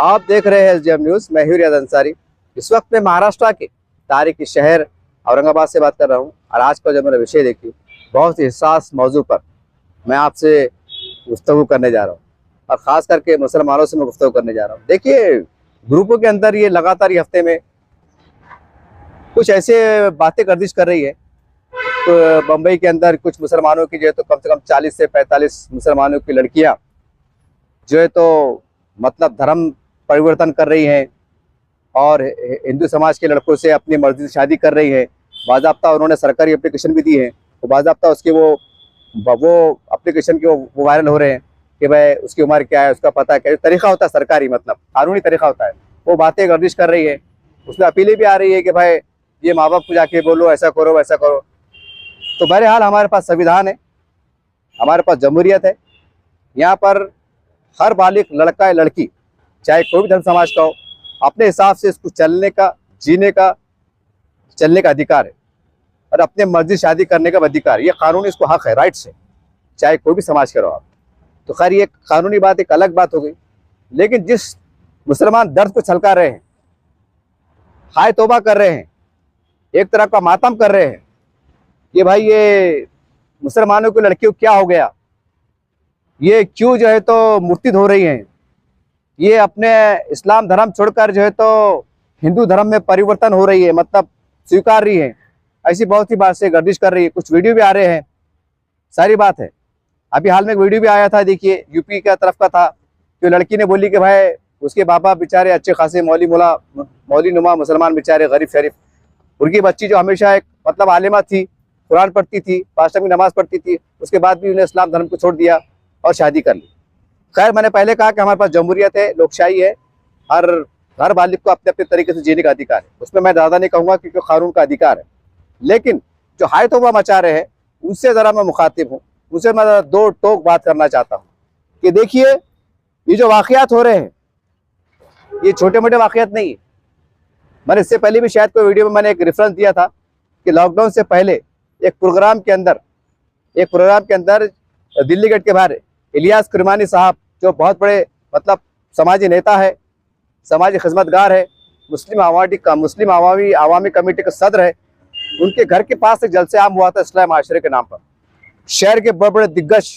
आप देख रहे हैं एसडीएम न्यूज। मैं हूं रियाज अंसारी। इस वक्त मैं महाराष्ट्र के तारीखी शहर औरंगाबाद से बात कर रहा हूं और आज का जो मेरा विषय देखिए, बहुत ही हसास मौजू पर मैं आपसे गुफ्तगू करने जा रहा हूं और ख़ास करके मुसलमानों से मैं गुफ्तगू करने जा रहा हूं। देखिए, ग्रुपों के अंदर ये लगातार ये हफ्ते में कुछ ऐसे बातें गर्दिश कर रही है। तो बम्बई के अंदर कुछ मुसलमानों की जो है तो कम से कम 40 से 45 मुसलमानों की लड़कियां जो है तो मतलब धर्म परिवर्तन कर रही हैं और हिंदू समाज के लड़कों से अपनी मर्जी से शादी कर रही है। बाज़ाब्ता उन्होंने सरकारी एप्लीकेशन भी दी है, तो बाज़ाब्ता उसके वो एप्लीकेशन के वो वायरल हो रहे हैं कि भाई उसकी उम्र क्या है, उसका पता क्या है। तरीका होता है सरकारी, मतलब कानूनी तरीका होता है। वो बातें गर्दिश कर रही है, उसमें अपीलें भी आ रही है कि भाई ये माँ बाप को जाके बोलो, ऐसा करो वैसा करो। तो बहरहाल हमारे पास संविधान है, हमारे पास जमहूरियत है। यहाँ पर हर बालिग लड़का या लड़की चाहे कोई भी धर्म समाज का हो, अपने हिसाब से इसको चलने का, जीने का, चलने का अधिकार है और अपने मर्जी शादी करने का अधिकार। ये कानूनी इसको हक है, राइट्स है, चाहे कोई भी समाज के रहो आप। तो खैर ये कानूनी बात एक अलग बात हो गई। लेकिन जिस मुसलमान दर्द को छलका रहे हैं, हाय तौबा कर रहे हैं, एक तरह का मातम कर रहे हैं कि भाई ये मुसलमानों की लड़कियों क्या हो गया, ये क्यों जो है तो मुर्तिद हो रही हैं, ये अपने इस्लाम धर्म छोड़कर जो है तो हिंदू धर्म में परिवर्तन हो रही है, मतलब स्वीकार रही है। ऐसी बहुत सी बात से गर्दिश कर रही है। कुछ वीडियो भी आ रहे हैं, सारी बात है। अभी हाल में एक वीडियो भी आया था, देखिए यूपी की तरफ का था, जो लड़की ने बोली कि भाई उसके बाबा बेचारे अच्छे खासे मौली नुमा मुसलमान बेचारे गरीब शरीफ, उनकी बच्ची जो हमेशा एक मतलब आलिमा थी, कुरान पढ़ती थी, पाँच टाइम की नमाज पढ़ती थी, उसके बाद भी उन्हें इस्लाम धर्म को छोड़ दिया और शादी कर ली। खैर मैंने पहले कहा कि हमारे पास जमहूरियत है, लोकशाही है, हर बालिग को अपने अपने तरीके से जीने का अधिकार है। उसमें मैं ज़्यादा नहीं कहूँगा क्योंकि कानून का अधिकार है। लेकिन जो हाय तौबा मचा रहे हैं उनसे ज़रा मैं मुखातिब हूँ, उनसे मैं दो टोक बात करना चाहता हूँ कि देखिए ये जो वाक़यात हो रहे हैं ये छोटे मोटे वाक़यात नहीं है। मैंने इससे पहले भी शायद कोई वीडियो में मैंने एक रेफरेंस दिया था कि लॉकडाउन से पहले एक प्रोग्राम के अंदर दिल्ली गेट के बाहर इलियास किरमानी साहब, जो बहुत बड़े मतलब समाजी नेता है, समाजी खिदमतगार है, मुस्लिम आवामी कमेटी का सदर है, उनके घर के पास एक जलसे आम हुआ था इस्लाह माशरे के नाम पर। शहर के बड़े बड़े दिग्गज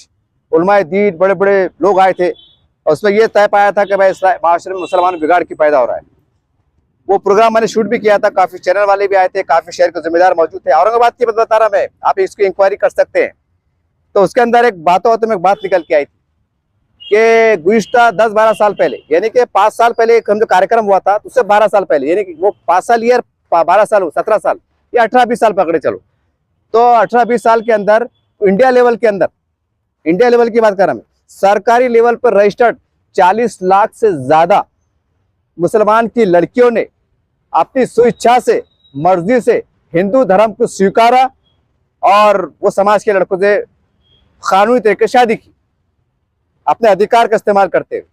उलमाए दीन, बड़े बड़े लोग आए थे और उसमें यह तय पाया था कि भाई इस्लाह माशरे में मुसलमान बिगाड़ की पैदा हो रहा है। वो प्रोग्राम मैंने शूट भी किया था, काफ़ी चैनल वाले भी आए थे, काफ़ी शहर के जिम्मेदार मौजूद थे। औरंगाबाद की बात बता रहा मैं, आप इसकी इंक्वायरी कर सकते हैं। तो उसके अंदर एक बातों में एक बात निकल के आई थी कि गुज़िश्ता 10-12 साल पहले, यानी कि 5 साल पहले एक जो कार्यक्रम हुआ था, उससे 12 साल पहले, यानी कि वो 5 साल ईयर 12 साल 17 साल या 18-20 साल पकड़े चलो, तो 18-20 साल के अंदर इंडिया लेवल की बात कर रहा मैं, सरकारी लेवल पर रजिस्टर्ड 40 लाख से ज़्यादा मुसलमान की लड़कियों ने अपनी स्वेच्छा से, मर्जी से हिंदू धर्म को स्वीकारा और वो समाज के लड़कों से कानूनी तरीके से शादी की, अपने अधिकार का इस्तेमाल करते हुए।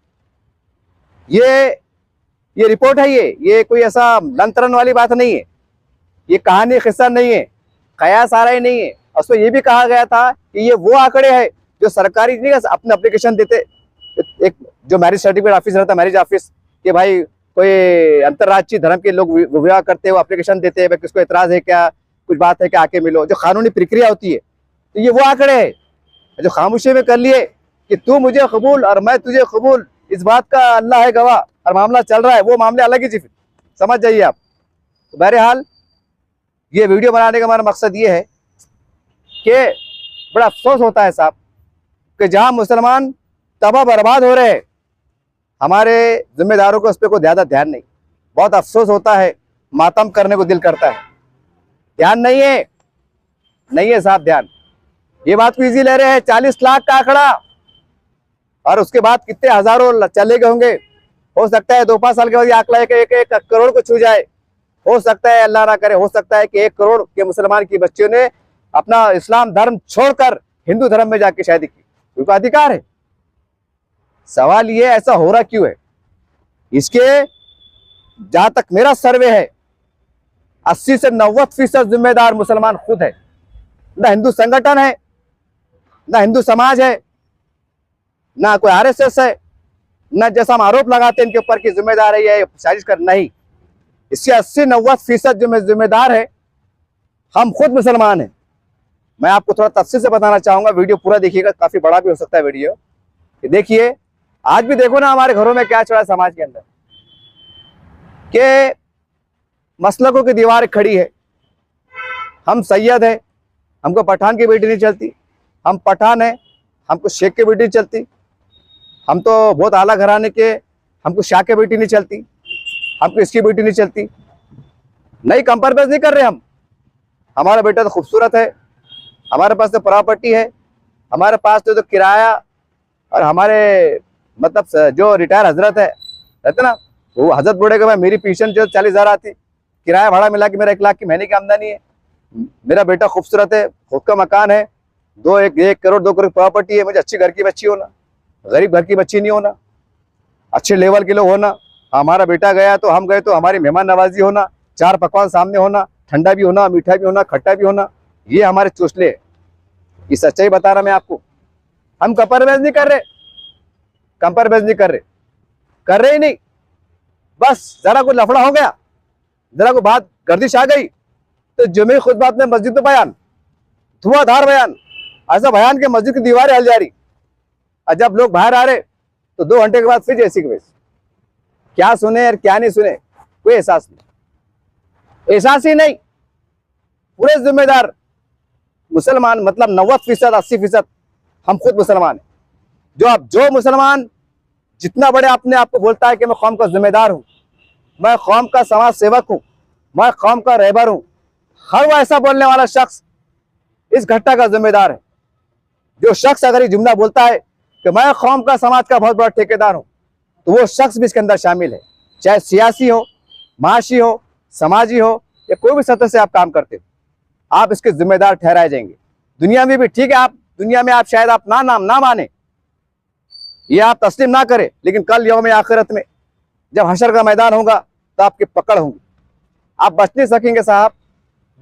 ये रिपोर्ट है, ये कोई ऐसा लंतरन वाली बात नहीं है, ये कहानी किस्सा नहीं है, कयास आ रहा ही नहीं है। उसमें यह भी कहा गया था कि ये वो आंकड़े हैं जो सरकारी नहीं अपने एप्लीकेशन देते, एक जो मैरिज सर्टिफिकेट ऑफिस रहता है, मैरिज ऑफिस, कि भाई कोई अंतर्राष्ट्रीय धर्म के लोग विवाह करते हैं, वो एप्लीकेशन देते हैं, भाई किसको एतराज है क्या, कुछ बात है कि आके मिलो, जो कानूनी प्रक्रिया होती है। तो ये वो आंकड़े हैं जो खामोशी में कर लिए कि तू मुझे कबूल और मैं तुझे कबूल, इस बात का अल्लाह है गवाह, और मामला चल रहा है, वो मामले अलग ही जी, समझ जाइए आप। तो बहरहाल ये वीडियो बनाने का हमारा मकसद ये है कि बड़ा अफसोस होता है साहब कि जहाँ मुसलमान तबाह बर्बाद हो रहे हैं, हमारे जिम्मेदारों को उस पर कोई ज़्यादा ध्यान नहीं। बहुत अफसोस होता है, मातम करने को दिल करता है, ध्यान नहीं है साहब ध्यान। ये बात को इजी ले रहे हैं, 40 लाख का आंकड़ा, और उसके बाद कितने हजारों चले गए होंगे। हो सकता है 2-5 साल के बाद ये आंकड़ा एक करोड़ को छू जाए, हो सकता है अल्लाह ना करे, हो सकता है कि 1 करोड़ के मुसलमान की बच्चियों ने अपना इस्लाम धर्म छोड़कर हिंदू धर्म में जाके शादी की, उनका अधिकार है। सवाल ये ऐसा हो रहा क्यों है, इसके जहां तक मेरा सर्वे है 80 से 90% जिम्मेदार मुसलमान खुद है। ना हिंदू संगठन है, ना हिंदू समाज है, ना कोई आरएसएस है, न जैसा हम आरोप लगाते हैं इनके ऊपर कि जिम्मेदार है ये साजिश कर, नहीं, इससे 80-90% जो जिम्मेदार है हम खुद मुसलमान हैं। मैं आपको थोड़ा तफसील से बताना चाहूंगा, वीडियो पूरा देखिएगा, काफी बड़ा भी हो सकता है वीडियो। कि देखिए आज भी देखो ना हमारे घरों में क्या चल रहा है समाज के अंदर, कि मसलकों की दीवार खड़ी है। हम सैयद है, हमको पठान की बेटी नहीं चलती, हम पठान है, हमको शेख की बेटी नहीं चलती, हम तो बहुत आला घराने के, हमको शाह की बेटी नहीं चलती, हमको इसकी बेटी नहीं चलती। नहीं, कंप्रोमाइज नहीं कर रहे हम। हमारा बेटा तो खूबसूरत है, हमारे पास तो प्रॉपर्टी है, हमारे पास तो किराया, और हमारे मतलब जो रिटायर हजरत है रहते ना, वो हजरत बूढ़े के बाद मेरी पेंशन जो 40,000 आती, किराया भाड़ा मिला के मेरा 1 लाख की महीने की आमदनी है। मेरा बेटा खूबसूरत है, खुद का मकान है, 1 करोड़ 2 करोड़ प्रॉपर्टी है। मुझे अच्छी घर की बच्ची होना, गरीब घर की बच्ची नहीं होना, अच्छे लेवल के लोग होना। हमारा बेटा गया तो हम गए तो हमारी मेहमान नवाजी होना, 4 पकवान सामने होना, ठंडा भी होना, मीठा भी होना, खट्टा भी होना, ये हमारे चोचले है। ये सच्चाई बता रहा मैं आपको। हम कंप्रोमाइज नहीं कर रहे, कंप्रोमाइज नहीं कर रहे ही नहीं। बस जरा कोई लफड़ा हो गया, जरा कोई बात गर्दिश आ गई तो जुमे खुतबात में मस्जिद में बयान, धुआंधार बयान, ऐसा बयान के मस्जिद की दीवारें हिल जा रही। और जब लोग बाहर आ रहे तो 2 घंटे के बाद फिर जैसी की वैसी। क्या सुने और क्या नहीं सुने कोई एहसास नहीं, एहसास ही नहीं। पूरे जिम्मेदार मुसलमान, मतलब 90% 80% हम खुद मुसलमान हैं। जो मुसलमान जितना बड़े अपने आप को बोलता है कि मैं कौम का जिम्मेदार हूं, मैं कौम का समाज सेवक हूं, मैं कौम का रहबर हूं, हर वो ऐसा बोलने वाला शख्स इस घटना का जिम्मेदार है। जो शख्स अगर ये जुमला बोलता है कि मैं कौम का समाज का बहुत बड़ा ठेकेदार हूं, तो वो शख्स भी इसके अंदर शामिल है। चाहे सियासी हो, माशी हो, समाजी हो, या कोई भी सतह से आप काम करते हो, आप इसके जिम्मेदार ठहराए जाएंगे। दुनिया में भी ठीक है, आप दुनिया में आप शायद आप ना माने, ये आप तस्लीम ना करें, लेकिन कल यौम आखिरत में जब हशर का मैदान होगा तो आपकी पकड़ होगी, आप बच नहीं सकेंगे साहब,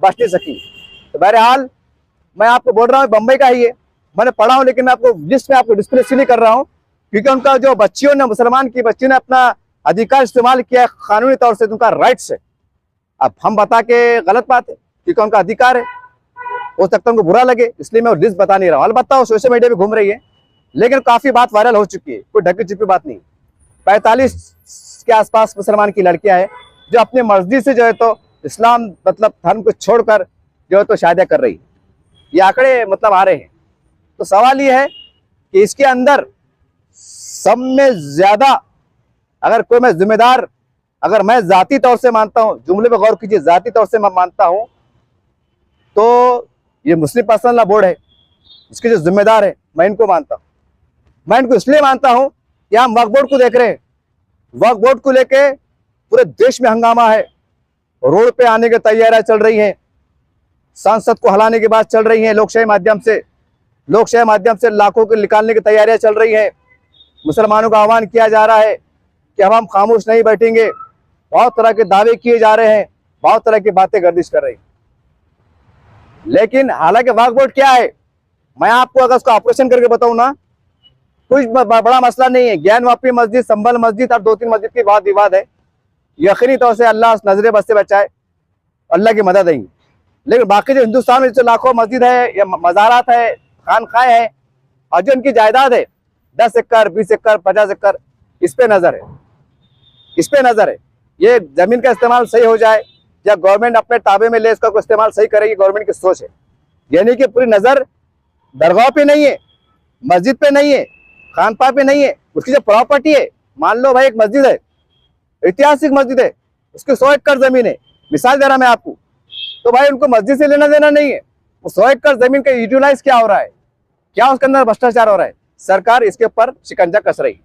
बच नहीं सकेंगे। तो बहरहाल मैं आपको बोल रहा हूँ, बम्बई का ही है, मैंने पढ़ा हूँ, लेकिन मैं आपको लिस्ट में आपको डिस्प्ले इसलिए कर रहा हूँ क्योंकि उनका जो बच्चियों ने, मुसलमान की बच्चियों ने अपना अधिकार इस्तेमाल किया कानूनी तौर से, उनका राइट्स है। अब हम बता के गलत बात है, क्योंकि उनका अधिकार है, हो सकता है उनको बुरा लगे, इसलिए मैं लिस्ट बता नहीं रहा हूँ। अलबत्ता वो सोशल मीडिया पे घूम रही है, लेकिन काफी बात वायरल हो चुकी है, कोई ढकी छिपी बात नहीं। 45 के आसपास मुसलमान की लड़कियां हैं जो अपनी मर्जी से जो है तो इस्लाम मतलब धर्म को छोड़कर जो है तो शादियां कर रही है। ये आंकड़े मतलब आ रहे हैं। तो सवाल ये है कि इसके अंदर सब में ज्यादा अगर कोई मैं जिम्मेदार, अगर मैं जाती तौर से मानता हूं, जुमले पे गौर कीजिए, जाती तौर से मैं मानता हूं, तो ये मुस्लिम पर्सनल लॉ बोर्ड है, इसके जो जिम्मेदार है मैं इनको मानता हूं। मैं इनको इसलिए मानता हूं कि हम वक्फ बोर्ड को देख रहे हैं, वक्फ बोर्ड को लेके पूरे देश में हंगामा है, रोड पे आने की तैयारियां चल रही हैं, संसद को हलाने की बात चल रही है, लोकशाही माध्यम से लाखों को निकालने की तैयारियां चल रही है। मुसलमानों का आह्वान किया जा रहा है कि अब हम खामोश नहीं बैठेंगे। बहुत तरह के दावे किए जा रहे हैं, बहुत तरह की बातें गर्दिश कर रही हैं। लेकिन हालांकि वक्फ बोर्ड क्या है, मैं आपको अगर उसका ऑपरेशन करके बताऊं ना, कुछ बड़ा मसला नहीं है। ज्ञानवापी मस्जिद, संभल मस्जिद और 2-3 मस्जिद की वाद विवाद है, यकीनी तौर से अल्लाह नजरे बस से बचाए, अल्लाह की मदद देंगे। लेकिन बाकी जो हिंदुस्तान में जो लाखों मस्जिद है या मज़ारात है, खानखाएं है, और जो इनकी जायदाद है 10 एकड़, 20 एकड़, 50 एकड़, इस पे नजर है, इस पे नजर है। ये जमीन का इस्तेमाल सही हो जाए या गवर्नमेंट अपने ताबे में ले इसका इस्तेमाल सही करेगी, गवर्नमेंट की सोच है। यानी कि पूरी नजर दरगाह पे नहीं है, मस्जिद पे नहीं है, खानपा पे नहीं है, उसकी जो प्रॉपर्टी है, मान लो भाई एक मस्जिद है, ऐतिहासिक मस्जिद है, उसकी 100 एकड़ जमीन है, मिसाल दे रहा मैं आपको, तो भाई उनको मस्जिद से लेना देना नहीं है। वो 100 एकड़ जमीन का यूटिलाइज क्या हो रहा है, क्या उसके अंदर भ्रष्टाचार हो रहा है, सरकार इसके ऊपर शिकंजा कस रही है,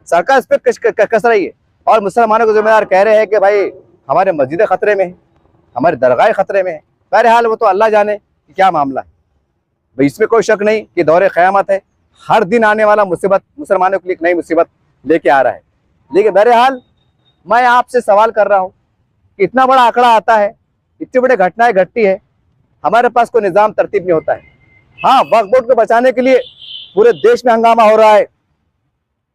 सरकार इस पर कस रही है। और मुसलमानों को जिम्मेदार कह रहे हैं कि भाई हमारे मस्जिदें खतरे में है, हमारी दरगाहें खतरे में है। बहरहाल वो तो अल्लाह जाने कि क्या मामला है भाई, इसमें कोई शक नहीं कि दौरे क़यामत है, हर दिन आने वाला मुसीबत मुसलमानों के लिए एक नई मुसीबत लेके आ रहा है। लेकिन बहरहाल मैं आपसे सवाल कर रहा हूँ कि इतना बड़ा आंकड़ा आता है, इतनी बड़ी घटनाएं घटती है, हमारे पास कोई निज़ाम तरतीब नहीं होता है। हाँ, वक्फ बोर्ड को बचाने के लिए पूरे देश में हंगामा हो रहा है,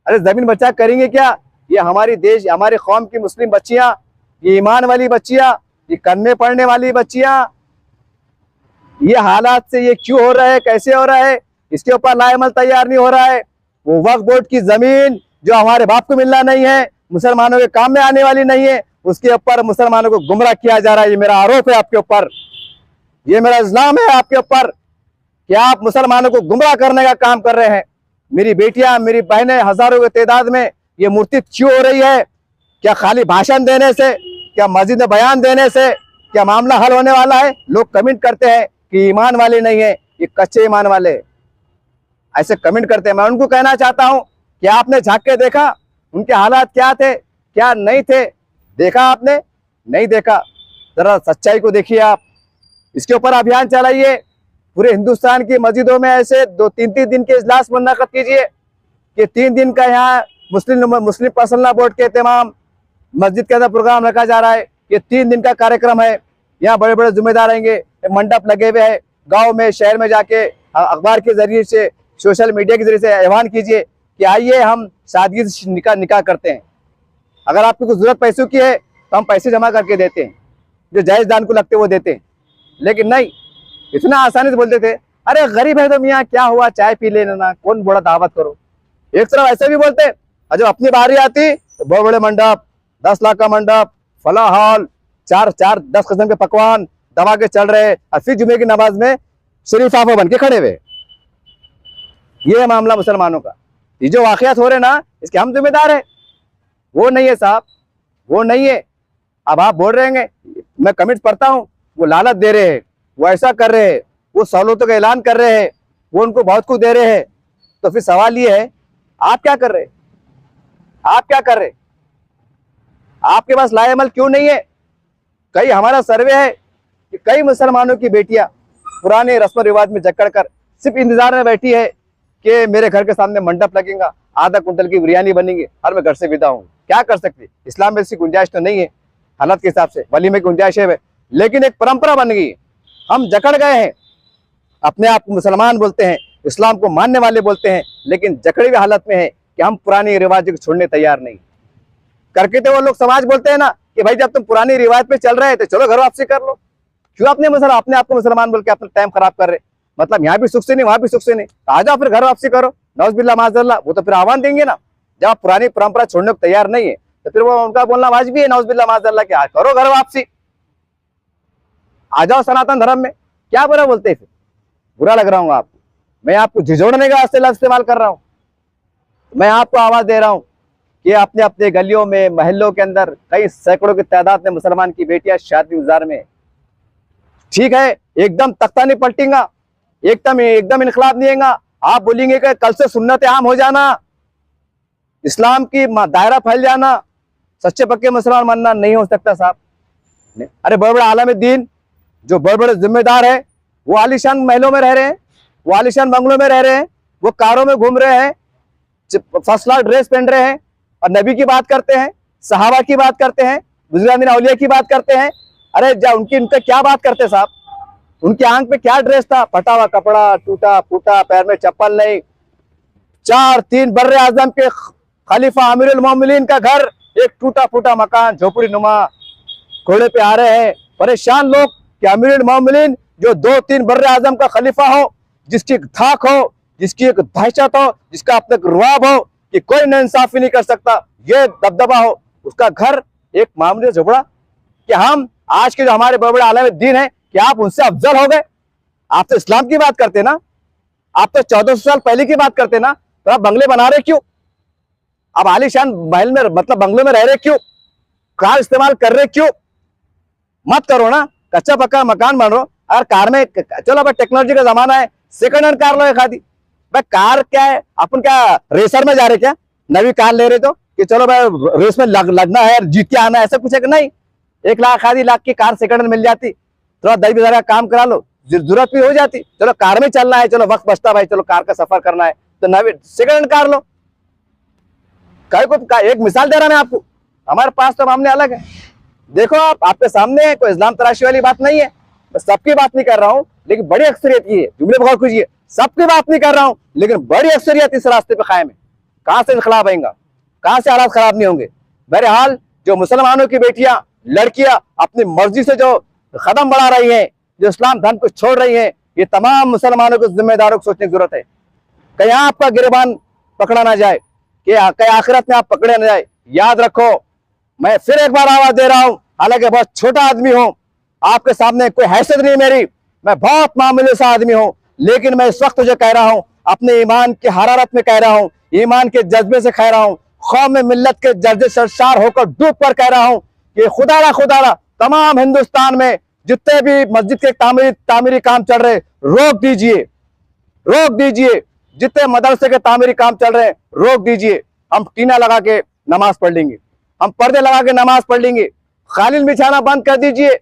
अरे जमीन बचा करेंगे क्या? ये हमारी देश, हमारी कौम की मुस्लिम बच्चियां, ये ईमान वाली बच्चियां, ये कलमे पढ़ने वाली बच्चियां, ये हालात से ये क्यों हो रहा है, कैसे हो रहा है, इसके ऊपर लाएमल तैयार नहीं हो रहा है। वो वक्फ बोर्ड की जमीन जो हमारे बाप को मिलना नहीं है, मुसलमानों के काम में आने वाली नहीं है, उसके ऊपर मुसलमानों को गुमराह किया जा रहा है। ये मेरा आरोप है आपके ऊपर, ये मेरा इल्जाम है आपके ऊपर कि आप मुसलमानों को गुमराह करने का काम कर रहे हैं। मेरी बेटियां, मेरी बहनें हजारों की तादाद में ये मूर्ति क्यों हो रही है? क्या खाली भाषण देने से, क्या मस्जिद में बयान देने से क्या मामला हल होने वाला है? लोग कमेंट करते हैं कि ईमान वाले नहीं है, ये कच्चे ईमान वाले, ऐसे कमेंट करते हैं। मैं उनको कहना चाहता हूं कि आपने झांक के देखा उनके हालात क्या थे, क्या नहीं थे? देखा आपने? नहीं देखा। जरा सच्चाई को देखिए आप, इसके ऊपर अभियान चलाइए। पूरे हिंदुस्तान की मस्जिदों में ऐसे 2-3 दिन के इजलास मुनक़्क़िद कीजिए कि 3 दिन का यहाँ मुस्लिम पर्सनल बोर्ड के तमाम मस्जिद के अंदर प्रोग्राम रखा जा रहा है। ये 3 दिन का कार्यक्रम है। यहाँ बड़े बड़े जिम्मेदार रहेंगे, मंडप लगे हुए हैं। गांव में, शहर में जाके अखबार के जरिए से, सोशल मीडिया के जरिए से आह्वान कीजिए कि आइए हम सादगी से निकाह करते हैं। अगर आपको कुछ जरूरत पैसों की है तो हम पैसे जमा करके देते हैं, जो जायज़ दान को लगते वो देते हैं। लेकिन नहीं, इतना आसानी से बोलते थे अरे गरीब है तो मियाँ क्या हुआ, चाय पी लेना, कौन बोला दावत करो। एक तरफ ऐसे भी बोलते, और जब अपनी बारी आती तो बड़े बड़े मंडप, 10 लाख का मंडप, फला हॉल, 10 किस्म के पकवान दबा के चल रहे, और फिर जुमे की नमाज में शरीफ आपा बन के खड़े हुए। ये मामला मुसलमानों का, ये जो वाकयात हो रहे ना, इसके हम जिम्मेदार है। वो नहीं है साहब, वो नहीं है। अब आप बोल रहे हैं, मैं कमेंट पढ़ता हूँ, वो लालच दे रहे हैं, वो ऐसा कर रहे हैं, वो सहूलतों का ऐलान कर रहे हैं, वो उनको बहुत कुछ दे रहे हैं। तो फिर सवाल ये है, आप क्या कर रहे हैं? आप क्या कर रहे हैं? आपके पास लाएमल क्यों नहीं है? कई हमारा सर्वे है कि कई मुसलमानों की बेटियां पुराने रस्म रिवाज में जकड़ कर सिर्फ इंतजार में बैठी है कि मेरे घर के सामने मंडप लगेगा, आधा कुंटल की बिरयानी बनेगी और मैं घर से विदा हूँ। क्या कर सकते? इस्लाम में इसकी गुंजाइश तो नहीं है, हालत के हिसाब से वलीमे की गुंजाइश है, लेकिन एक परंपरा बन गई। हम जकड़ गए हैं, अपने आप को मुसलमान बोलते हैं, इस्लाम को मानने वाले बोलते हैं, लेकिन जकड़ी हुई हालत में है कि हम पुरानी रिवाज को छोड़ने तैयार नहीं। करके तो वो लोग समाज बोलते हैं ना कि भाई जब तुम पुरानी रिवाज पे चल रहे हैं तो चलो घर वापसी कर लो। क्यों अपने आप को मुसलमान बोल के अपना टाइम खराब कर रहे? मतलब यहाँ भी सुख से नहीं, वहां भी सुख से नहीं, आ जाओ फिर घर वापसी करो। नौज़बिल्लाह माज़अल्लाह, वो तो फिर आह्वान देंगे ना। जब आप पुरानी परंपरा छोड़ने को तैयार नहीं है तो फिर वो उनका बोलना वाजिब है, नौज़बिल्लाह माज़अल्लाह, क्या करो घर वापसी, आ जाओ सनातन धर्म में। क्या बुरा बोलते हैं? फिर बुरा लग रहा हूँ आपको, मैं आपको झिझोड़ने का लफ्ज़ इस्तेमाल कर रहा हूँ। मैं आपको आवाज दे रहा हूँ कि अपने अपने गलियों में, महल्लों के अंदर कई सैकड़ों की तादाद में मुसलमान की बेटियां शादी गुजार में। ठीक है, एकदम तख्ता नहीं पलटेगा, एकदम इनकलाब नहीं आएगा। आप बोलेंगे कि कल से सुन्नत आम हो जाना, इस्लाम की दायरा फैल जाना, सच्चे पक्के मुसलमान बनना नहीं हो सकता साहब। अरे बड़े बड़े आलम दीन जो बड़े बड़े जिम्मेदार है, वो आलिशान महलों में रह रहे हैं, वो आलिशान बंगलों में रह रहे हैं, वो कारों में घूम रहे हैं, फर्स्ट क्लास ड्रेस पहन रहे हैं, और नबी की बात करते हैं, सहाबा की बात करते हैं, बुजुर्गान औलिया की बात करते हैं। अरे उनका क्या बात करते साहब? उनकी आंख पे क्या ड्रेस था? फटा हुआ कपड़ा, टूटा फूटा, पैर में चप्पल नहीं। 4-3 बर्रे आजम के खलीफा अमीरुल मोमिनीन का घर, एक टूटा फूटा मकान, झोपड़ी नुमा, घोड़े पे आ रहे हैं परेशान लोग कि अमीरुल मोमिनीन जो 2-3 बर्रे आजम का खलीफा हो, जिसकी एक धाक हो, जिसकी एक दहशत हो, जिसका अपना रुआब हो कि कोई नाइंसाफी नहीं कर सकता, ये दबदबा हो, उसका घर एक मामूली झोपड़ा। कि हम आज के जो हमारे बड़े बड़े आलम दीन है कि आप उनसे अफजल हो गए? आप तो इस्लाम की बात करते ना, आप तो 1400 साल पहले की बात करते ना, तो आप बंगले बना रहे क्यों? आप आलीशान महल में, मतलब बंगलों में रह रहे क्यों? कार इस्तेमाल कर रहे क्यों? मत करो ना, कच्चा पक्का मकान बन रहा। अगर कार में, चलो भाई टेक्नोलॉजी का जमाना है, सेकंड हैंड कार लो एक आधी। भाई कार क्या है, अपन क्या रेसर में जा रहे क्या? नवी कार ले रहे तो कि चलो भाई रेस में लगना है, जीत के आना है, ऐसा कुछ है कि नहीं? 1 लाख आधी लाख की कार सेकंड हैंड मिल जाती, थोड़ा 10-20 का काम करा लो, जरूरत भी हो जाती। चलो कार में चलना है, चलो वक्त बचता भाई, चलो कार का सफर करना है तो नवी सेकंड हैंड कार लो। एक मिसाल दे रहा मैं आपको, हमारे पास तो मामले अलग है। देखो आप, आपके सामने है, कोई इस्लाम तराशी वाली बात नहीं है। मैं सबकी बात नहीं कर रहा हूँ, लेकिन बड़ी अक्सरियत की है, जुमले बहुत खुशी है, सबकी बात नहीं कर रहा हूँ, लेकिन बड़ी अक्सरियत इस रास्ते पे कायम है। कहाँ से इनकलाब आएगा, कहाँ से हालात खराब नहीं होंगे। बहरहाल जो मुसलमानों की बेटियां लड़कियां अपनी मर्जी से जो कदम बढ़ा रही हैं, जो इस्लाम धर्म को छोड़ रही हैं, ये तमाम मुसलमानों को जिम्मेदारों को सोचने की जरूरत है। कहीं आपका गिरबान पकड़ा ना जाए, कि कहीं आखिरत में आप पकड़े ना जाए। याद रखो, मैं फिर एक बार आवाज दे रहा हूं, हालांकि बहुत छोटा आदमी हूं, आपके सामने कोई हैसियत नहीं मेरी, मैं बहुत मामूली सा आदमी हूं, लेकिन मैं इस वक्त जो कह रहा हूं अपने ईमान की हरारत में कह रहा हूं, ईमान के जज्बे से कह रहा हूं, कौम मिल्लत के जर्जे सरशार होकर डूब कर कह रहा हूं कि खुदारा तमाम हिंदुस्तान में जितने भी मस्जिद के तामीरी काम चल रहे रोक दीजिए, जितने मदरसे के तामीरी काम चल रहे हैं रोक दीजिए। हम टीना लगा के नमाज पढ़ लेंगे, हम पर्दे लगा के नमाज पढ़ लेंगे। कालीन बिछाना बंद कर दीजिए,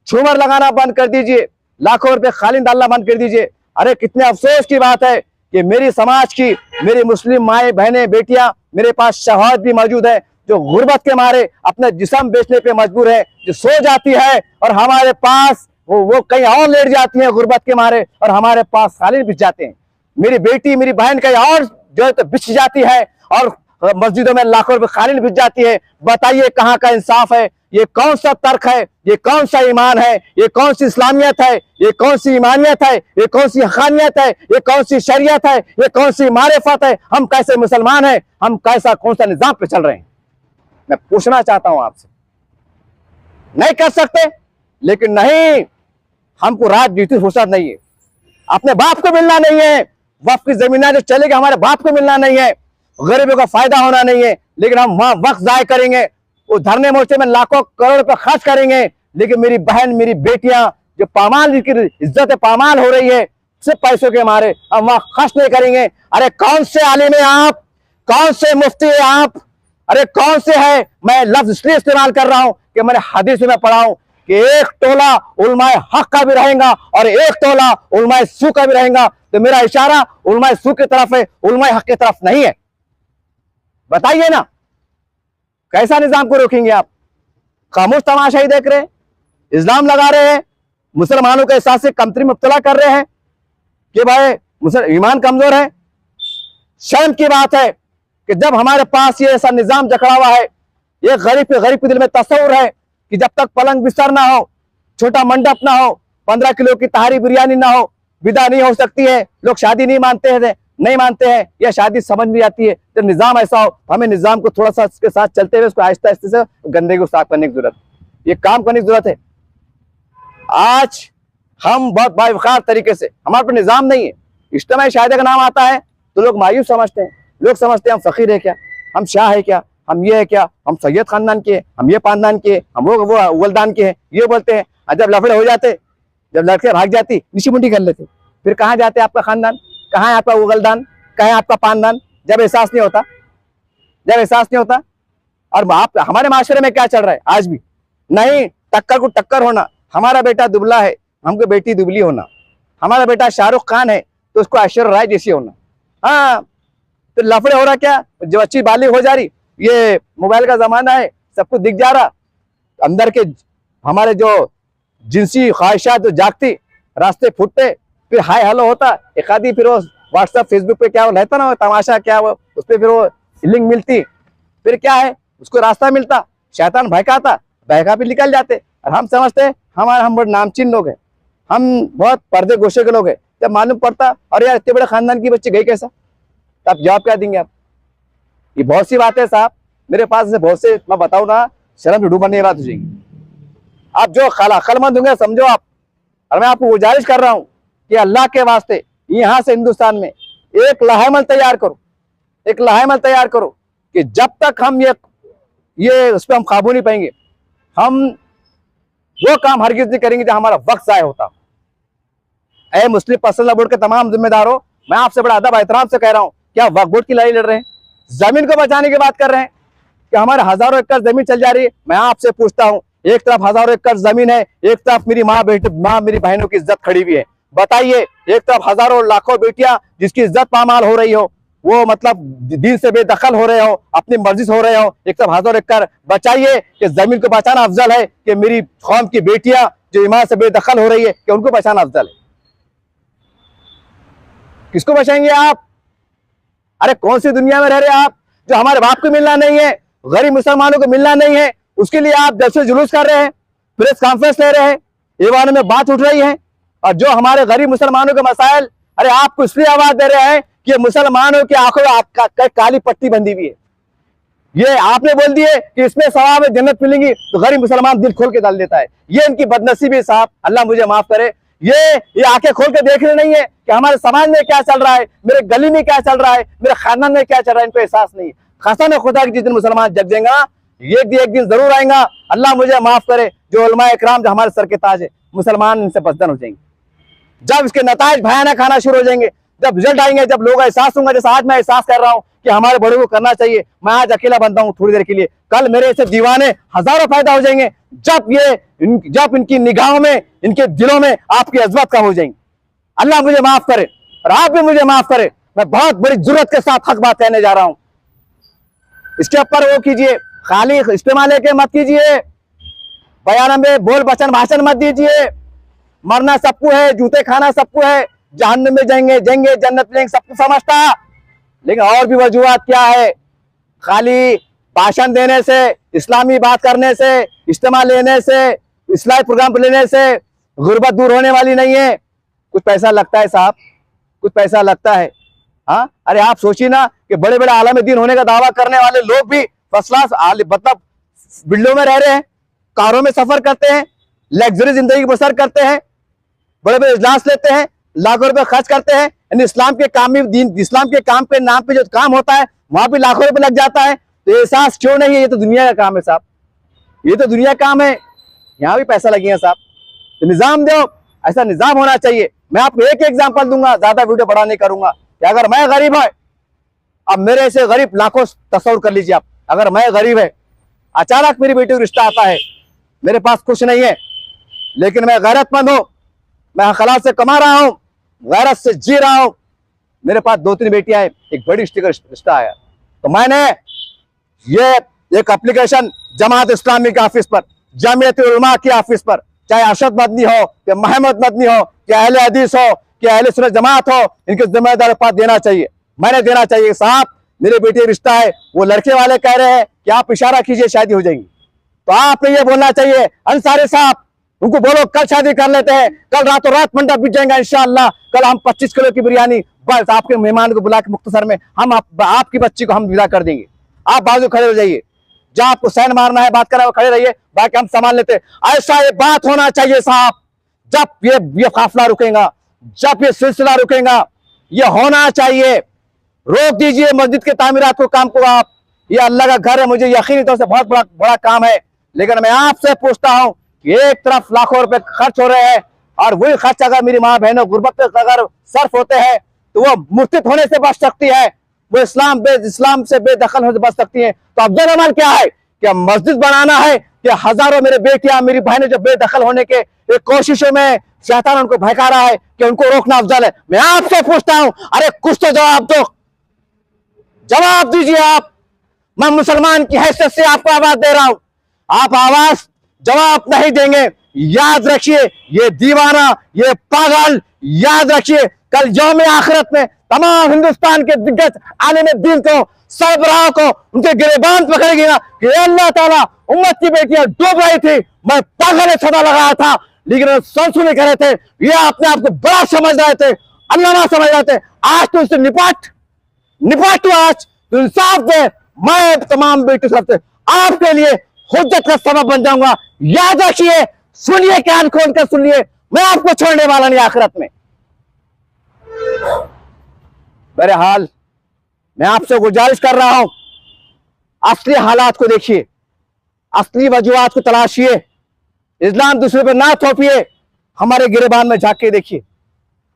झूमर लगाना बंद कर दीजिए, लाखों रुपए कालीन डालना बंद कर दीजिए। अरे कितने अफसोस की बात है कि मेरी समाज की, मेरी मुस्लिम माए बहनें बेटियां, मेरे पास शहादत भी मौजूद है, जो गुर्बत के मारे अपने जिस्म बेचने पे मजबूर है, जो सो जाती है और हमारे पास वो कहीं और लेट जाती है गुर्बत के मारे, और हमारे पास कालीन बिछ जाते हैं। मेरी बेटी, मेरी बहन कहीं और जो है तो बिछ जाती है और मस्जिदों में लाखों रुपए कालीन बिछ जाती है। बताइए कहाँ का इंसाफ है? ये कौन सा तर्क है? ये कौन सा ईमान है? ये कौन सी इस्लामियत है? ये कौन सी ईमानियत है? ये कौन सी हक़ानियत है? ये कौन सी शरीयत है? ये कौन सी मारिफत है? हम कैसे मुसलमान हैं? हम कैसा कौन सा निजाम पे चल रहे हैं? मैं पूछना चाहता हूं आपसे। नहीं कर सकते, लेकिन नहीं, हमको राजनीति फुर्सत नहीं है, अपने बाप को मिलना नहीं है, वक्फ की जमीनें जो चलेगी हमारे बाप को मिलना नहीं है, गरीबों का फायदा होना नहीं है, लेकिन हम वहां वक्त जाय करेंगे, वो धरने मोर्चे में लाखों करोड़ रुपए खर्च करेंगे, लेकिन मेरी बहन, मेरी बेटियां जो पामाल की इज्जत पामाल हो रही है सिर्फ पैसों के मारे, हम वहां खर्च नहीं करेंगे। अरे कौन से आलिम है आप? कौन से मुफ्ती है आप? अरे कौन से है? मैं लफ्ज इसलिए इस्तेमाल कर रहा हूं कि मैंने हदीस में पढ़ा हूं कि एक टोला उलमाए हक का भी रहेगा और एक टोला उलमाए सू का भी रहेगा। तो मेरा इशारा उलमाए सू की तरफ है, उलमाए हक की तरफ नहीं है। बताइए ना, कैसा निजाम को रोकेंगे आप? खामोश तमाशा ही देख रहे हैं, इल्जाम लगा रहे हैं, मुसलमानों के एहसास से कमतरी मुब्तला कर रहे हैं कि भाई ईमान कमजोर है। शर्म की बात है कि जब हमारे पास ये ऐसा निजाम जकड़ा हुआ है, ये गरीब के दिल में तस्वुर है कि जब तक पलंग बिस्तर ना हो, छोटा मंडप ना हो, 15 किलो की तहारी बिरयानी ना हो, विदा नहीं हो सकती है। लोग शादी नहीं मानते हैं, यह शादी समझ में आती है जब निजाम ऐसा हो। हमें निजाम को थोड़ा सा उसके साथ चलते हुए उसको आहिस्ता आहिस्ता से गंदगी को साफ करने की जरूरत, ये काम करने की जरूरत है। आज हम बहुत बावकार तरीके से, हमारे पर निजाम नहीं है। इज्तिमाई शायदे का नाम आता है तो लोग मायूस समझते हैं, लोग समझते हैं हम फकीर है क्या, हम शाह है क्या, हम ये है क्या, हम सैयद खानदान के, हम ये पानदान के, हम वो अव्वलदान के हैं, ये बोलते हैं। और जब लफड़े हो जाते, जब लड़के भाग जाती, निशी मुंडी कर लेते, फिर कहाँ जाते आपका खानदान, कहाँ है आपका उगलदान, कहाँ है आपका पानदान? जब एहसास नहीं होता। और आप हमारे माशरे में क्या चल रहा है आज भी? नहीं, टक्कर को टक्कर होना। हमारा बेटा दुबला है, हमको बेटी दुबली होना। हमारा बेटा शाहरुख खान है तो उसको ऐश्वर्या राय जैसी होना। हाँ, तो लफड़े हो रहा क्या? जो अच्छी बालिग हो जा रही, ये मोबाइल का जमाना है, सब कुछ दिख जा रहा। अंदर के हमारे जो जिनसी ख्वाहिशात जो जागती, रास्ते फूटते, फिर हाय हेलो होता, एक आदि फिर वो व्हाट्सएप फेसबुक पे क्या वो रहता ना, तमाशा क्या वो, उस पर फिर वो लिंक मिलती, फिर क्या है उसको रास्ता मिलता, शैतान बहका भी निकल जाते। और हम समझते हैं हम बड़े नामचीन लोग हैं, हम बहुत पर्दे गोशे के लोग हैं। जब मालूम पड़ता और यार इतने बड़े खानदान की बच्ची गई कैसा, तो आप जवाब क्या देंगे? आप ये बहुत सी बात है साहब, मेरे पास से बहुत से, मैं बताऊं ना, शर्म से डूबने की बात हो जाएगी। आप जो अक्लमंद होंगे समझो आप, और मैं आपको गुजारिश कर रहा हूं कि अल्लाह के वास्ते यहां से हिंदुस्तान में एक लाहेमल तैयार करो कि जब तक हम ये उस पर हम काबू नहीं पाएंगे, हम वो काम हरगिज नहीं करेंगे जो हमारा वक्त जाया होता। ऐ मुस्लिम पर्सनल बोर्ड के तमाम जिम्मेदारों, मैं आपसे बड़ा अदब एहतराम से कह रहा हूं, क्या वक्फ बोर्ड की लड़ाई लड़ रहे हैं? जमीन को बचाने की बात कर रहे हैं कि हमारे हजारों एकड़ जमीन चल जा रही है। मैं आपसे पूछता हूं, एक तरफ हजारों एकड़ जमीन है, एक तरफ मेरी माँ मेरी बहनों की इज्जत खड़ी हुई है। बताइए, एक तरफ हजारों लाखों बेटियां जिसकी इज्जत पामाल हो रही हो, वो मतलब दीन से बेदखल हो रहे हो, अपनी मर्जी से हो रहे हो, एक तरफ हजारों एकड़। बचाइए कि जमीन को बचाना अफजल है कि मेरी कौम की बेटियां जो ईमान से बेदखल हो रही है, कि उनको बचाना अफजल है? किसको बचाएंगे आप? अरे कौन सी दुनिया में रह रहे आप, जो हमारे बाप को मिलना नहीं है, गरीब मुसलमानों को मिलना नहीं है, उसके लिए आप जलसे जुलूस कर रहे हैं, प्रेस कॉन्फ्रेंस ले रहे हैं, ईवान में बात उठ रही है। और जो हमारे गरीब मुसलमानों के मसाइल, अरे आपको इसलिए आवाज दे रहे हैं कि मुसलमानों की आंखों में काली पट्टी बंधी हुई है। ये आपने बोल दिए कि इसमें सवाब है, जन्नत मिलेंगी, तो गरीब मुसलमान दिल खोल के डाल देता है। ये इनकी बदनसीबी साहब, अल्लाह मुझे माफ करे। ये आंखें खोल के देख रहे नहीं है कि हमारे समाज में क्या चल रहा है, मेरे गली में क्या चल रहा है, मेरे खानदान में क्या चल रहा है, इनको एहसास नहीं है। कसम खुदा की जिस दिन मुसलमान जग जाएगा, एक दिन जरूर आएगा, अल्लाह मुझे माफ करे, जो उलमा इकराम जो हमारे सर के ताज है, मुसलमान इनसे बदन हो जाएंगे। जब इसके नताज भयानक आना शुरू हो जाएंगे, जब रिजल्ट आएंगे, जब लोग एहसास होंगे, जैसे आज मैं एहसास कर रहा हूं कि हमारे बड़ों को करना चाहिए। मैं आज अकेला बनता हूं थोड़ी देर के लिए, कल मेरे ऐसे दीवाने हजारों पैदा हो जाएंगे, जब इनकी निगाहों में, इनके दिलों में आपकी अजमत कम हो जाएंगी। अल्लाह मुझे माफ करे और आप भी मुझे माफ करे। मैं बहुत बड़ी जरूरत के साथ हक बात कहने जा रहा हूं। इसके ऊपर वो कीजिए, खाली इस्तेमाल के मत कीजिए, बयान में बोल बचन भाषण मत दीजिए। मरना सबको है, जूते खाना सबको है, जहन्नम में जाएंगे जन्नत लेंगे, सबको समझता। लेकिन और भी वजूहात क्या है, खाली भाषण देने से, इस्लामी बात करने से, इज्तिमा लेने से, इस्लाही प्रोग्राम लेने से गुर्बत दूर होने वाली नहीं है। कुछ पैसा लगता है साहब, कुछ पैसा लगता है। हाँ, अरे आप सोचिए ना कि बड़े बड़े आलम दीन होने का दावा करने वाले लोग भी फर्स्ट क्लास मतलब बिल्डों में रह रहे हैं, कारों में सफर करते हैं, लग्जरी जिंदगी बसर करते हैं, बड़े बड़े इजलास लेते हैं, लाखों रुपए खर्च करते हैं। यानी इस्लाम के काम में, दीन इस्लाम के काम पे नाम पे जो काम होता है वहां भी लाखों रुपए लग जाता है। तो एहसास क्यों नहीं है? ये तो दुनिया का काम है साहब, ये तो दुनिया का काम है, यहाँ भी पैसा लगेगा साहब। तो निजाम दो, ऐसा निजाम होना चाहिए। मैं आपको एक एग्जांपल दूंगा, ज्यादा वीडियो बड़ा नहीं करूंगा, कि अगर मैं गरीब है, अब मेरे से गरीब लाखों तस्वर कर लीजिए आप, अगर मैं गरीब है, अचानक मेरी बेटी को रिश्ता आता है, मेरे पास कुछ नहीं है, लेकिन मैं गैरतमंद हूं, मैं हलाल से कमा रहा हूं, गैरत से जी रहा हूं, मेरे पास 2-3 बेटियां हैं, एक बड़ी रिश्ता आया, तो मैंने ये एक एप्लीकेशन जमात इस्लामी के ऑफिस पर, जमीयत उलमा के ऑफिस पर, चाहे अरशद मदनी हो या महमद मदनी हो या अहले हदीस हो कि अहले सुन्नत जमात हो, इनके जिम्मेदार पास देना चाहिए, मैंने देना चाहिए। साहब मेरे बेटे रिश्ता है, वो लड़के वाले कह रहे हैं कि आप इशारा कीजिए शादी हो जाएगी, तो आपने ये बोलना चाहिए अंसारी साहब, उनको बोलो कल शादी कर लेते हैं, कल रातों रात मंडप बिक जाएगा इंशाअल्लाह, कल हम 25 किलो की बिरयानी बस आपके मेहमान को बुला के मुख्तसर में हम आपकी बच्ची को हम विदा कर देंगे, आप बाजू खड़े हो जाइए, जहां आपको सैन मारना है, बात करना है खड़े रहिए, बाकी हम संभाल लेते। ऐसा ये बात होना चाहिए साहब, जब ये काफिला रुकेगा, जब ये सिलसिला रुकेगा, ये होना चाहिए। रोक दीजिए मस्जिद के तामीरात को, काम को आप, ये अल्लाह का घर है, मुझे यकीनी तौर से बहुत बड़ा काम है, लेकिन मैं आपसे पूछता हूं कि एक तरफ लाखों रुपए खर्च हो रहे हैं और वही खर्च अगर मेरी माँ बहनों गुर्बत पे अगर सर्फ होते हैं तो वो मुर्तिद होने से बच सकती है, वो इस्लाम से बेदखल होने से बच सकती है। तो अफजल अमल क्या है? क्या मस्जिद बनाना है कि हजारों मेरे बेटियां मेरी बहनें जो बेदखल होने के एक कोशिशों में शैतान उनको भड़का रहा है कि उनको रोकना अफजल है? मैं आपसे पूछता हूं, अरे कुछ तो जवाब दो, जवाब दीजिए आप। मैं मुसलमान की हैसियत से आपको आवाज दे रहा हूं, आप आवाज जवाब नहीं देंगे, याद रखिए ये दीवाना, ये पागल, याद रखिए कल यौम आखिरत में तमाम हिंदुस्तान के दिग्गज आलिम दीन को, सरबराह को उनके गिरेबान पकड़ेगी ना कि अल्लाह ताला उम्मत की बेटियां डूब रही थी, मैं पागल ने सदा लगाया था, लेकिन संसुने कर रहे थे, ये अपने आप को बड़ा समझ रहे थे, अल्लाह समझ रहे थे। आज तो उससे निपट तो आज तो इंसाफ दे। मैं तमाम बेटी सबसे आपके लिए हुज्जत का सबब बन जाऊंगा, याद रखिए, सुनिए, कान खोल कर सुनिए, मैं आपको छोड़ने वाला नहीं आखिरत में। मेरे हाल मैं आपसे गुजारिश कर रहा हूं, असली हालात को देखिए, असली वजूहात को तलाशिए, इस्लाम दूसरे पर ना थोपिए, हमारे गिरेबान में झांक के देखिए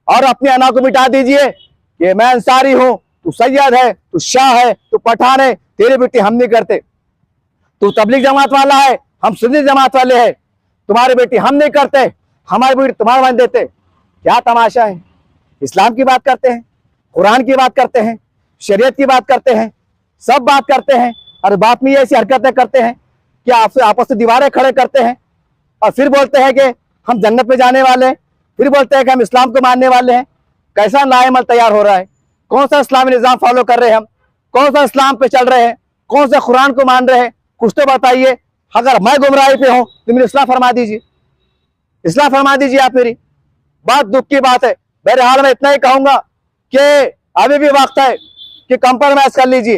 और अपने अना को मिटा दीजिए कि मैं अंसारी हूं, तू सैयद है, तू शाह है, तू पठान है, तेरी बेटी हम नहीं करते, तू तबलीग जमात वाला है, हम सुन्नी जमात वाले हैं, तुम्हारी बेटी हम नहीं करते, हमारी बेटी तुम्हारा मान देते। क्या तमाशा है? इस्लाम की बात करते हैं, कुरान की बात करते हैं, शरीयत की बात करते हैं, सब बात करते हैं, और बात में ऐसी हरकतें करते हैं कि आपसे आपस में दीवारें खड़े करते हैं और फिर बोलते हैं कि हम जन्नत में जाने वाले हैं, फिर बोलते हैं कि हम इस्लाम को मानने वाले हैं। कैसा लाएमल तैयार हो रहा है? कौन सा इस्लामी निजाम फॉलो कर रहे हैं हम, कौन सा इस्लाम पे चल रहे हैं, कौन सा कुरान को मान रहे हैं, कुछ तो बताइए। अगर मैं गुमराही पे हूं तो मेरी इस्लाह फरमा दीजिए, इस्लाह फरमा दीजिए आप मेरी। बात दुख की बात है। बहरहाल मैं इतना ही कहूंगा कि अभी भी वक्त है कि कंप्रोमाइज कर लीजिए,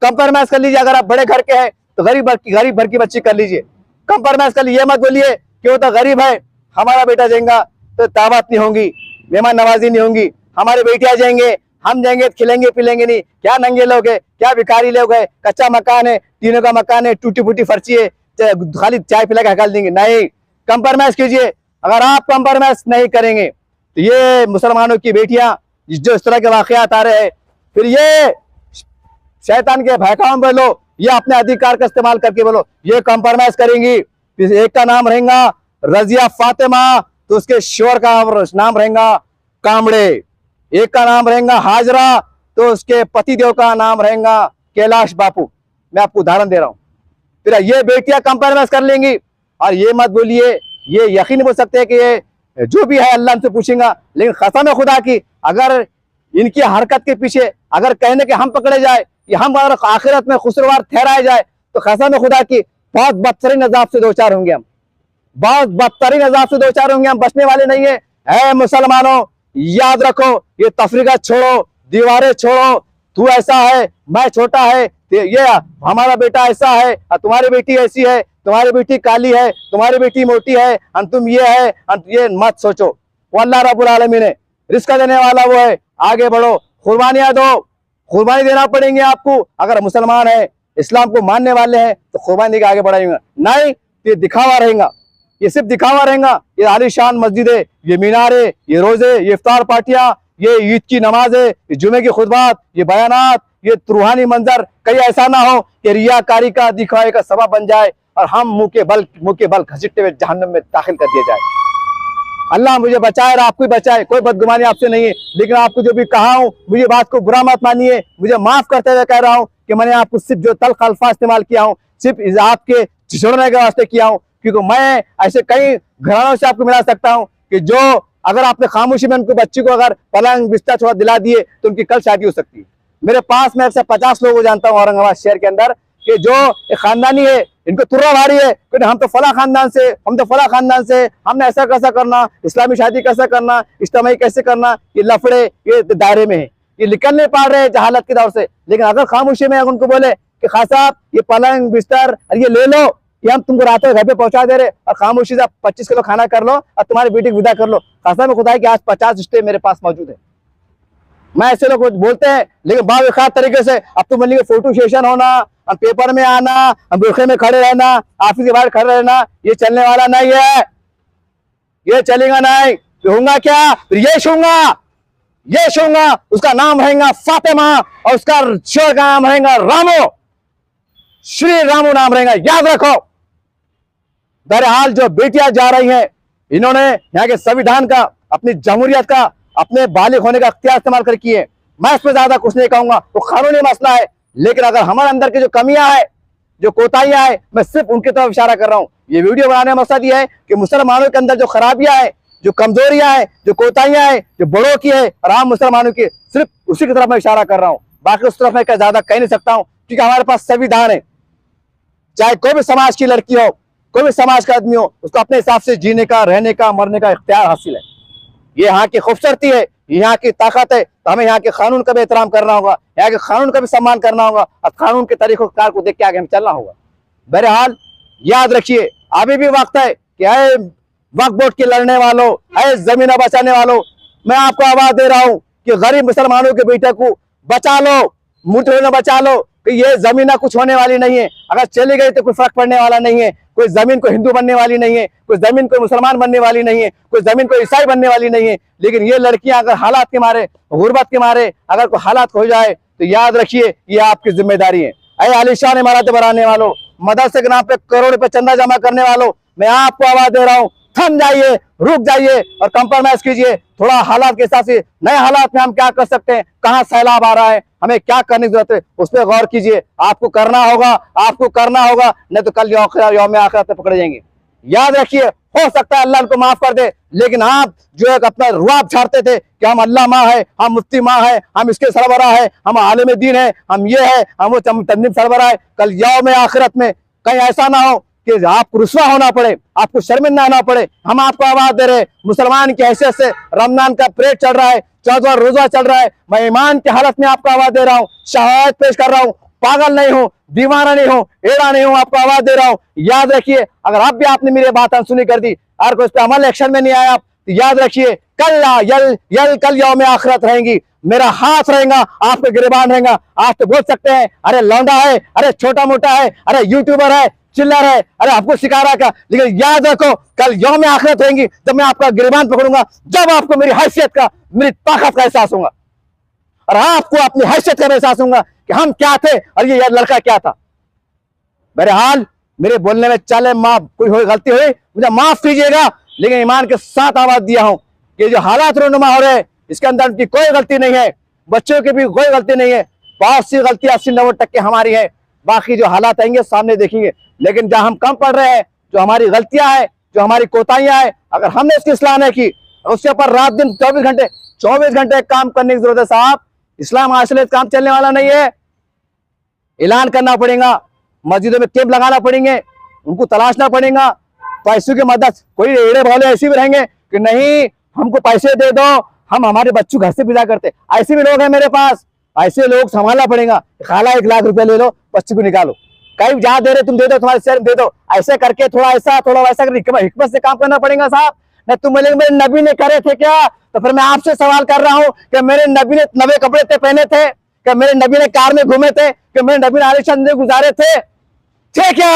कंप्रोमाइज कर लीजिए। अगर आप बड़े घर के हैं तो गरीब भर की बच्ची कर लीजिए, कंप्रोमाइज कर लीजिए। मत बोलिए कि वो तो गरीब है, हमारा बेटा जाएगा तो दावत नहीं होंगी, मेहमान नवाजी नहीं होंगी, हमारे बेटियां जाएंगे, हम जाएंगे तो खिलेंगे पिलेंगे नहीं। क्या नंगे लोग है, क्या भिखारी लोग है, कच्चा मकान है, टीनों का मकान है, टूटी फूटी फर्ची है, खाली चाय पिला के हकाल देंगे। नहीं, कंप्रोमाइज कीजिए। अगर आप कंप्रोमाइज नहीं करेंगे तो ये मुसलमानों की बेटियां जो इस तरह के वाकयात आ रहे हैं, फिर ये शैतान के बहकावे में बोलो, ये अपने अधिकार का इस्तेमाल करके बोलो, ये कंप्रोमाइज करेंगी। फिर एक का नाम रहेगा रजिया फातिमा तो उसके शोर का नाम रहेगा कामड़े, एक का नाम रहेगा हाजरा तो उसके पतिदेव का नाम रहेगा कैलाश बापू। मैं आपको उदाहरण दे रहा हूं। फिर ये बेटियां कंप्रोमाइज कर लेंगी। और ये मत बोलिए, ये यकीन नहीं बोल सकते कि ये जो भी है अल्लाह से पूछेगा, लेकिन कसम है खुदा की अगर इनकी हरकत के पीछे अगर कहने के हम पकड़े जाए कि हम अगर आखिरत में खुसरवार ठहराए जाए तो कसम है खुदा की बहुत बदतरीन अजाब से दो चार होंगे हम, बहुत बदतरीन अजाब से दो चार होंगे हम, बचने वाले नहीं है। ऐ मुसलमानों, याद रखो, ये तफरीका छोड़ो, दीवारें छोड़ो, तू ऐसा है मैं छोटा है, ये हमारा बेटा ऐसा है, तुम्हारी बेटी ऐसी है, तुम्हारी बेटी काली है, तुम्हारी बेटी मोटी है, तुम ये है, ये मत सोचो। वो अल्लाह रब्बुल आलमीन है, रिस्क देने वाला वो है। आगे बढ़ो, कुर्बानियां दो, कुर्बानी देना पड़ेंगे आपको। अगर मुसलमान है, इस्लाम को मानने वाले हैं तो कुर्बानी के आगे बढ़ाएंगे, नहीं ये दिखावा रहेगा, ये सिर्फ दिखावा रहेगा। ये आलीशान मस्जिद है, ये मीनारे, ये रोजे, ये इफ्तार पार्टियां, ये ईद की नमाजें, ये जुमे की खुतबात, ये बयानात, ये रूहानी मंजर, कहीं ऐसा ना हो कि रियाकारी का दिखावे का सबब बन जाए और हम मुंह के बल घसीटते हुए जहन्नम में दाखिल कर दिया जाए। अल्लाह मुझे बचाए और आपको बचाए, कोई बदगुमानी आपसे नहीं है। लेकिन आपको जो भी कहा हूं, मुझे बात को बुरा मत मानिए, मुझे माफ करते हुए कह रहा हूं कि मैंने आपको सिर्फ जो तल्ख अल्फाज इस्तेमाल किया हूं, सिर्फ आपके झिझड़ने के वास्ते किया हूं, क्योंकि मैं ऐसे कई घरानों से आपको मिला सकता हूं कि जो अगर आपने खामोशी में उनकी बच्ची को अगर पलंग बिस्तर थोड़ा दिला दिए तो उनकी कल शादी हो सकती है। मेरे पास मैं ऐसे 50 लोगों को जानता हूँ औरंगाबाद शहर के अंदर कि जो एक खानदानी है, इनको तुर्रा भारी है कि हम तो फला खानदान से, हम तो फला खानदान से, हमने ऐसा कैसा करना, इस्लामी शादी कैसे करना, इज्तिमाई कैसे करना, ये लफड़े ये दायरे में है, ये निकल नहीं पा रहे जहालत के दौर से। लेकिन अगर खामोशी में उनको बोले कि खास साहब ये पलंग बिस्तर और ये ले लो, ये हम तुमको रात घर पे पहुंचा दे रहे और खामोशी से 25 किलो खाना कर लो और तुम्हारी बेटी को विदा कर लो, खासा में खुदा है कि आज 50 रिश्ते मेरे पास मौजूद है। मैं ऐसे लोग बोलते हैं, लेकिन बावखार तरीके से अब तो बोलेंगे फोटो सेशन होना, हम पेपर में आना, हम बुरखे में खड़े रहना, ऑफिस के बाहर खड़े रहना, ये चलने वाला नहीं है, ये चलेगा नहीं। तो होगा क्या, फिर ये छूंगा, उसका नाम रहेगा फातिमा और उसका शोर का नाम रहेगा रामो, श्री रामो नाम रहेगा, याद रखो। बहरहाल जो बेटियां जा रही हैं, इन्होंने यहाँ के संविधान का, अपनी जमहूरियत का, अपने बालिग होने का अख्तियार इस्तेमाल कर किए। मैं इस पर ज्यादा कुछ नहीं कहूंगा, तो कानूनी मसला है। लेकिन अगर हमारे अंदर की जो कमियां है, जो कोताहियां है, मैं सिर्फ उनकी तरफ इशारा कर रहा हूं। ये वीडियो बनाने का मकसद यह है कि मुसलमानों के अंदर जो खराबियां है, जो कमजोरियां है, जो कोताहियां है, जो बड़ों की है और आम मुसलमानों की, सिर्फ उसी की तरफ मैं इशारा कर रहा हूं। बाकी उस तरफ मैं ज्यादा कह नहीं सकता हूं, क्योंकि हमारे पास संविधान है। चाहे कोई भी समाज की लड़की हो, कोई भी समाज का आदमी हो, उसको अपने हिसाब से जीने का, रहने का, मरने का इख्तियार हासिल है। ये यहाँ की खूबसूरती है, यहाँ की ताकत है। तो हमें यहाँ के कानून का भी एहतराम करना होगा, यहाँ के कानून का भी सम्मान करना होगा और कानून के तरीक़ों को देख के आगे हमें चलना होगा। बहरहाल याद रखिए, अभी भी वक्त है कि आए वक्फ बोर्ड के लड़ने वालों, आए जमीन बचाने वालों, मैं आपको आवाज दे रहा हूँ कि गरीब मुसलमानों के बेटे को बचा लो, मुठभेड़ में बचा लो कि ये जमीन कुछ होने वाली नहीं है। अगर चली गई तो कोई फर्क पड़ने वाला नहीं है। कोई जमीन को हिंदू बनने वाली नहीं है, कोई जमीन को मुसलमान बनने वाली नहीं है, कोई जमीन को ईसाई बनने वाली नहीं है। लेकिन ये लड़कियां अगर हालात के मारे, गुर्बत के मारे अगर कोई हालात हो जाए तो याद रखिए ये आपकी जिम्मेदारी है। अरे आलिशान इमारतें बनाने वालों, मदरसे के नाम पे करोड़ रुपए चंदा जमा करने वालों, मैं आपको आवाज दे रहा हूँ, थम जाइए, रुक जाइए और कंप्रोमाइज कीजिए। थोड़ा हालात के हिसाब से, नए हालात में हम क्या कर सकते हैं, कहाँ सैलाब आ रहा है, हमें क्या करने की जरूरत है, उस पर गौर कीजिए। आपको करना होगा, नहीं तो कल यौम आखिरत पे पकड़े जाएंगे। याद रखिए, हो सकता है अल्लाह उनको माफ कर दे, लेकिन आप जो एक अपना रुआब छाड़ते थे कि हम अल्लाह माँ है, हम मुफ्ती माँ है, हम इसके सरबरा है, हम आलिम दीन है, हम ये है, हम वो तंजीम सरबरा है। कल यौम आखिरत में कहीं ऐसा ना हो कि आपको रुस्वा होना पड़े, आपको शर्मिंदा होना पड़े। हम आपको आवाज दे रहे, मुसलमान की हैसियत से रमजान का पीरियड चल रहा है, 14वां रोजा चल रहा है, मैं ईमान की हालत में आपको आवाज दे रहा हूँ, शहादत पेश कर रहा हूँ, पागल नहीं हूँ, दीवाना नहीं हूँ, एड़ा नहीं हूँ, आपको आवाज दे रहा हूँ। याद रखिए, अगर अब भी आपने मेरी बात अनसुनी कर दी और कोई इस पे अमल एक्शन में नहीं आया आप, तो याद रखिए कल यौम आखिरत रहेंगी, मेरा हाथ रहेगा, आपके गिरबान रहेगा। आप तो बोल सकते हैं अरे लौंडा है, अरे छोटा मोटा है, अरे यूट्यूबर है, चिल्लर है, अरे आपको सिखा रहा क्या, लेकिन याद रखो कल यौम आखिरत रहेंगी, जब मैं आपका गिरबान पकड़ूंगा, जब आपको मेरी हैसियत का, मेरी ताकत का एहसास होगा और आपको अपनी हैसियत का एहसास होगा कि हम क्या थे और ये लड़का क्या था। मेरे हाल मेरे बोलने में चले माफ कोई गलती हुई मुझे माफ कीजिएगा, लेकिन ईमान के साथ आवाज दिया हूं कि जो हालात रोनुमा हो रहे हैं इसके अंदर उनकी कोई गलती नहीं है, बच्चों की भी कोई गलती नहीं है, बहुत सी गलती 80-90% हमारी है, बाकी जो हालात आएंगे सामने देखेंगे। लेकिन जहां हम कम पड़ रहे हैं, जो हमारी गलतियां हैं, जो हमारी कोताहियां हैं, अगर हमने इसकी इस्लाह नहीं की, उसके ऊपर रात दिन 24 घंटे काम करने की जरूरत है साहब। इस्लाम आजकल काम चलने वाला नहीं है, ऐलान करना पड़ेगा, मस्जिदों में कैंप लगाना पड़ेंगे, उनको तलाशना पड़ेगा, पैसों की मदद। कोई एड़े भोले ऐसे भी रहेंगे कि नहीं हमको पैसे दे दो, हम हमारे बच्चों घर से विदा करते, ऐसे भी लोग हैं मेरे पास, ऐसे लोग संभालना पड़ेगा। खाला 1 लाख रुपए ले लो, बच्चे को निकालो, कहीं जहाँ दे रहे तुम दे दो, तुम्हारे शहर में दे दो, ऐसे करके थोड़ा ऐसा थोड़ा वैसा हिकमत से काम करना पड़ेगा साहब। न तुम बोलेंगे मेरे नबी ने करे थे क्या, तो फिर मैं आपसे सवाल कर रहा हूँ कि मेरे नबी ने नवे कपड़े थे पहने थे, कि मेरे नबी ने कार में घूमे थे, कि मेरे नबी ने आलीशान जिंदगी गुजारे थे क्या?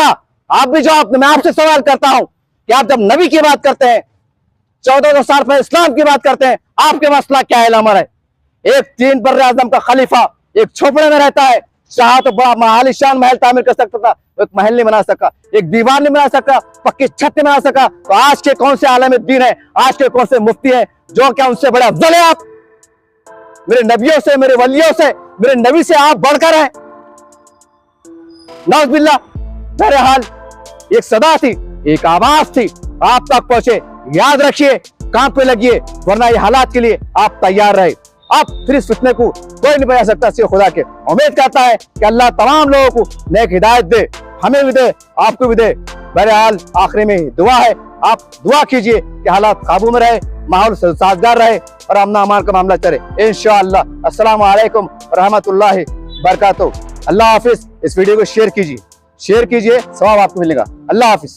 आप भी जवाब, मैं आपसे सवाल करता हूं कि आप जब नबी की बात करते हैं, 1400 साल पहले इस्लाम की बात करते हैं, आपके मसला क्या है? अमर है एक 3 बर्रे आजम का खलीफा एक झोपड़े में रहता है, चाह तो बड़ा आलीशान महल तामीर कर सकता था, एक महल नहीं बना सका, एक दीवार नहीं बना सका, पक्की छत नहीं बना सका, तो आज के कौन से आलम दीन है, आज के कौन से मुफ्ती हैं जो क्या उनसे बड़े अफजल है? आप मेरे नबियों से, मेरे वलियों से, मेरे नबी से आप बढ़कर हैं। नौज़बिल्लाह। बहरहाल एक सदा थी, एक आवाज थी, आप तक पहुंचे। याद रखिए, काम पे लगिए, वरना ये हालात के लिए आप तैयार रहे। अब फिर इस फितने को कोई नहीं बचा सकता सिर्फ खुदा के। उम्मीद करता है कि अल्लाह तमाम लोगों को नेक हिदायत दे, हमें भी दे, आपको भी दे। बहरहाल आखिरी में दुआ है, आप दुआ कीजिए कि हालात काबू में रहे, माहौल साजगार रहे और अमन अमान का मामला चले इंशाअल्लाह। अस्सलामु अलैकुम रहमतुल्लाहि बरकातहू। अल्लाह हाफिज। इस वीडियो को शेयर कीजिए, सवाब आपको मिलेगा। अल्लाह हाफिज।